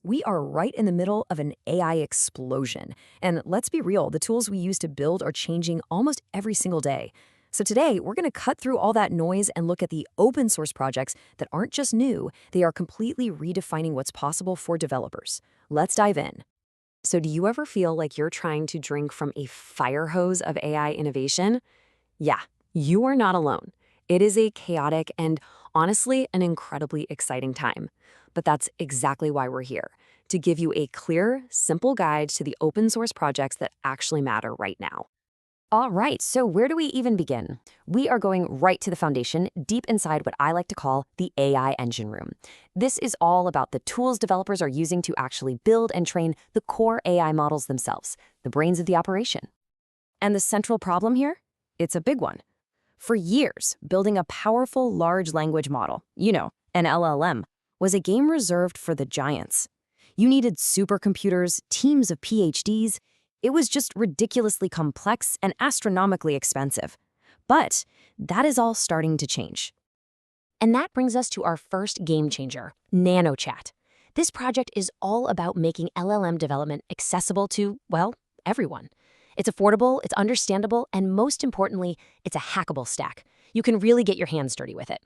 We are right in the middle of an AI explosion. And let's be real, the tools we use to build are changing almost every single day. So today, we're going to cut through all that noise and look at the open source projects that aren't just new, they are completely redefining what's possible for developers. Let's dive in. So do you ever feel like you're trying to drink from a fire hose of AI innovation? Yeah, you are not alone. It is a chaotic and honestly an incredibly exciting time. But that's exactly why we're here, to give you a clear, simple guide to the open source projects that actually matter right now. All right, so where do we even begin? We are going right to the foundation, deep inside what I like to call the AI engine room. This is all about the tools developers are using to actually build and train the core AI models themselves, the brains of the operation. And the central problem here? It's a big one. For years, building a powerful large language model, an LLM, was a game reserved for the giants. You needed supercomputers, teams of PhDs. It was just ridiculously complex and astronomically expensive. But that is all starting to change. And that brings us to our first game changer, NanoChat. This project is all about making LLM development accessible to, well, everyone. It's affordable, it's understandable, and most importantly, it's a hackable stack. You can really get your hands dirty with it.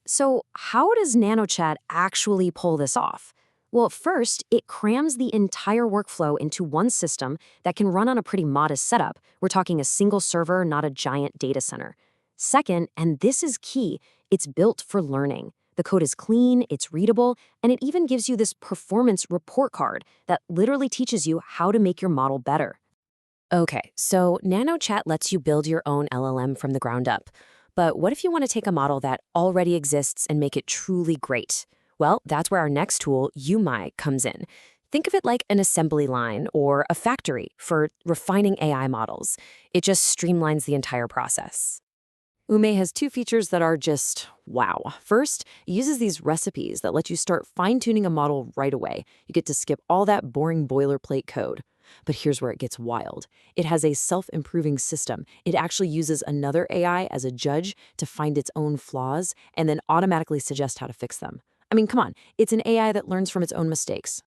So how does NanoChat actually pull this off? Well, first, it crams the entire workflow into one system that can run on a pretty modest setup. We're talking a single server, not a giant data center. Second, and this is key, it's built for learning. The code is clean, it's readable, and it even gives you this performance report card that literally teaches you how to make your model better. Okay, so NanoChat lets you build your own LLM from the ground up. But what if you want to take a model that already exists and make it truly great? Well, that's where our next tool, UMI, comes in. Think of it like an assembly line or a factory for refining AI models. It just streamlines the entire process. Ume has two features that are just wow. First, it uses these recipes that let you start fine-tuning a model right away. You get to skip all that boring boilerplate code. But here's where it gets wild. It has a self-improving system. It actually uses another AI as a judge to find its own flaws and then automatically suggest how to fix them. I mean, come on, it's an AI that learns from its own mistakes.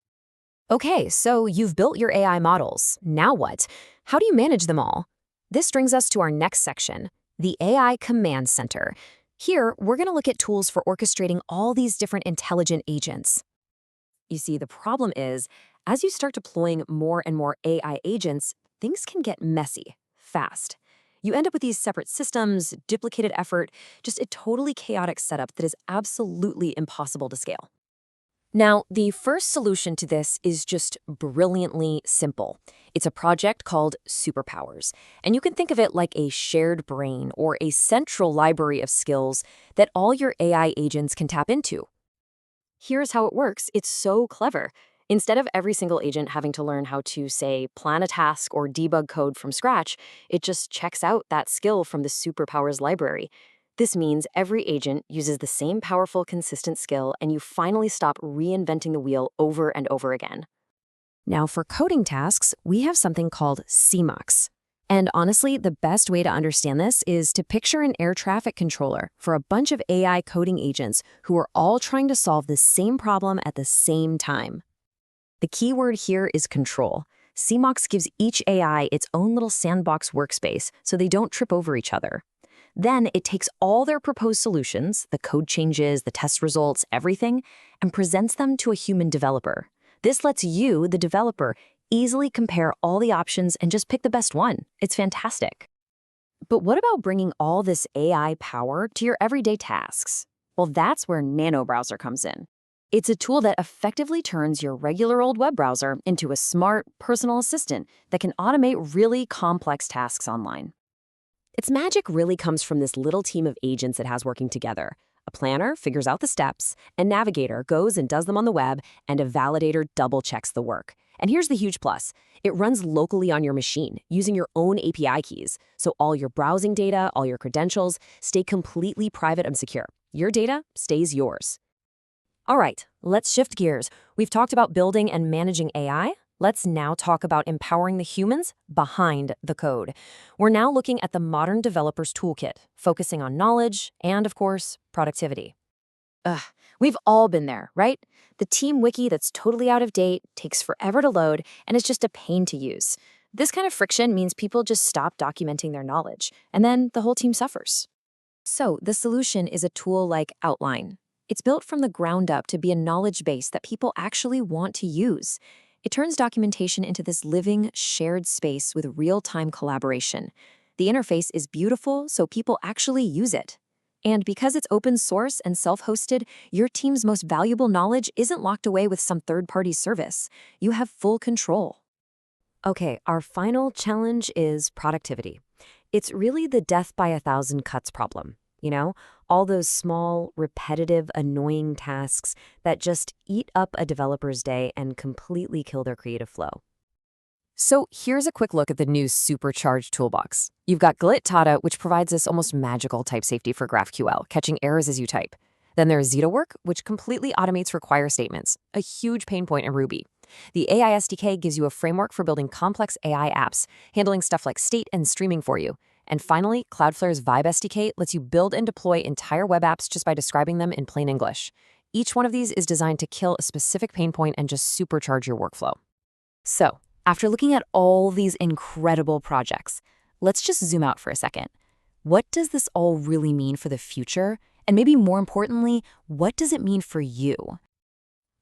Okay, so you've built your AI models. Now what? How do you manage them all? This brings us to our next section, the AI Command Center. Here, we're going to look at tools for orchestrating all these different intelligent agents. You see, the problem is, as you start deploying more and more AI agents, things can get messy, fast. You end up with these separate systems, duplicated effort, just a totally chaotic setup that is absolutely impossible to scale. Now, the first solution to this is just brilliantly simple. It's a project called Superpowers, and you can think of it like a shared brain or a central library of skills that all your AI agents can tap into. Here's how it works. It's so clever. Instead of every single agent having to learn how to, say, plan a task or debug code from scratch, it just checks out that skill from the Superpowers library. This means every agent uses the same powerful, consistent skill, and you finally stop reinventing the wheel over and over again. Now, for coding tasks, we have something called CMOX. And honestly, the best way to understand this is to picture an air traffic controller for a bunch of AI coding agents who are all trying to solve the same problem at the same time. The key word here is control. CMOX gives each AI its own little sandbox workspace so they don't trip over each other. Then it takes all their proposed solutions, the code changes, the test results, everything, and presents them to a human developer. This lets you, the developer, easily compare all the options and just pick the best one. It's fantastic. But what about bringing all this AI power to your everyday tasks? Well, that's where Nano Browser comes in. It's a tool that effectively turns your regular old web browser into a smart, personal assistant that can automate really complex tasks online. Its magic really comes from this little team of agents it has working together. A planner figures out the steps, a navigator goes and does them on the web, and a validator double-checks the work. And here's the huge plus. It runs locally on your machine, using your own API keys, so all your browsing data, all your credentials, stay completely private and secure. Your data stays yours. All right, let's shift gears. We've talked about building and managing AI. Let's now talk about empowering the humans behind the code. We're now looking at the modern developer's toolkit, focusing on knowledge and, of course, productivity. We've all been there, right? The team wiki that's totally out of date, takes forever to load, and is just a pain to use. This kind of friction means people just stop documenting their knowledge, and then the whole team suffers. So, the solution is a tool like Outline. It's built from the ground up to be a knowledge base that people actually want to use. It turns documentation into this living, shared space with real-time collaboration. The interface is beautiful, so people actually use it. And because it's open source and self-hosted, your team's most valuable knowledge isn't locked away with some third-party service. You have full control. Okay, our final challenge is productivity. It's really the death by a thousand cuts problem. All those small, repetitive, annoying tasks that just eat up a developer's day and completely kill their creative flow. So here's a quick look at the new supercharged toolbox. You've got Glit-Tata, which provides this almost magical type safety for GraphQL, catching errors as you type. Then there's ZetaWork, which completely automates require statements, a huge pain point in Ruby. The AI SDK gives you a framework for building complex AI apps, handling stuff like state and streaming for you. And finally, Cloudflare's Vibe SDK lets you build and deploy entire web apps just by describing them in plain English. Each one of these is designed to kill a specific pain point and just supercharge your workflow. So, after looking at all these incredible projects, let's just zoom out for a second. What does this all really mean for the future? And maybe more importantly, what does it mean for you?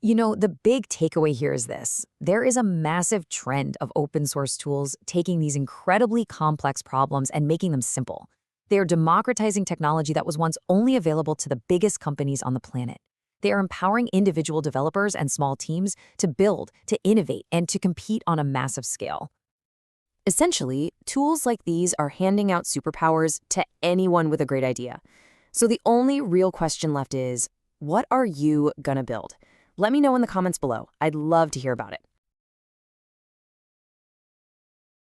The big takeaway here is this. There is a massive trend of open source tools taking these incredibly complex problems and making them simple. They are democratizing technology that was once only available to the biggest companies on the planet. They are empowering individual developers and small teams to build, to innovate, and to compete on a massive scale. Essentially, tools like these are handing out superpowers to anyone with a great idea. So the only real question left is, what are you gonna build? Let me know in the comments below. I'd love to hear about it.